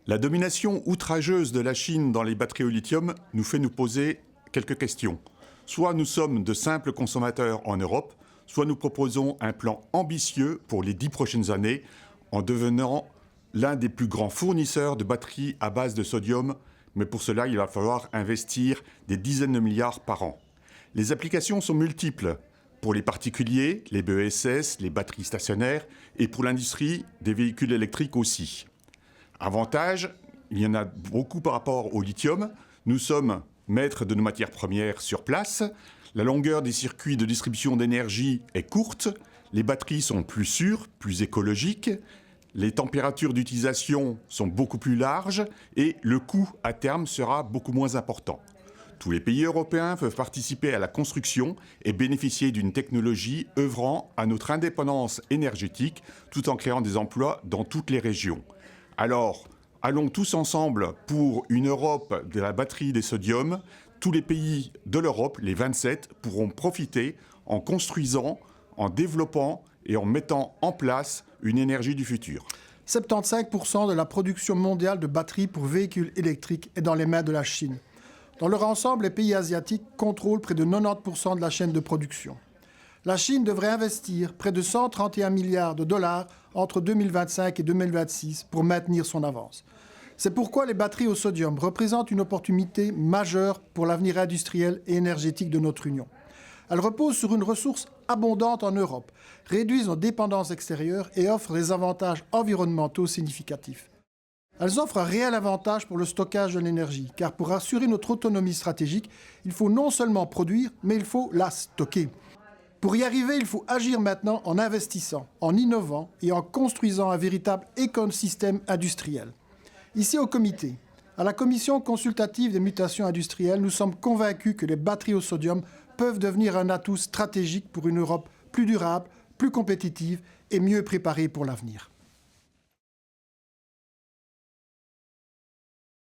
La domination outrageuse de la Chine dans les batteries au lithium nous fait nous poser quelques questions. Soit nous sommes de simples consommateurs en Europe, soit nous proposons un plan ambitieux pour les 10 prochaines années en devenant l'un des plus grands fournisseurs de batteries à base de sodium, mais pour cela, il va falloir investir des dizaines de milliards par an. Les applications sont multiples. Pour les particuliers, les BESS, les batteries stationnaires, et pour l'industrie, des véhicules électriques aussi. Avantage, il y en a beaucoup par rapport au lithium. Nous sommes maîtres de nos matières premières sur place. La longueur des circuits de distribution d'énergie est courte. Les batteries sont plus sûres, plus écologiques. Les températures d'utilisation sont beaucoup plus larges et le coût à terme sera beaucoup moins important. Tous les pays européens peuvent participer à la construction et bénéficier d'une technologie œuvrant à notre indépendance énergétique tout en créant des emplois dans toutes les régions. Alors, allons tous ensemble pour une Europe de la batterie des sodium. Tous les pays de l'Europe, les 27, pourront profiter en construisant, en développant et en mettant en place une énergie du futur. 75% de la production mondiale de batteries pour véhicules électriques est dans les mains de la Chine. Dans leur ensemble, les pays asiatiques contrôlent près de 90% de la chaîne de production. La Chine devrait investir près de 131 milliards de dollars entre 2025 et 2026 pour maintenir son avance. C'est pourquoi les batteries au sodium représentent une opportunité majeure pour l'avenir industriel et énergétique de notre Union. Elles reposent sur une ressource abondante en Europe, réduisent nos dépendances extérieures et offrent des avantages environnementaux significatifs. Elles offrent un réel avantage pour le stockage de l'énergie, car pour assurer notre autonomie stratégique, il faut non seulement produire, mais il faut la stocker. Pour y arriver, il faut agir maintenant en investissant, en innovant et en construisant un véritable écosystème industriel. Ici au comité, à la Commission consultative des mutations industrielles, nous sommes convaincus que les batteries au sodium peuvent devenir un atout stratégique pour une Europe plus durable, plus compétitive et mieux préparée pour l'avenir.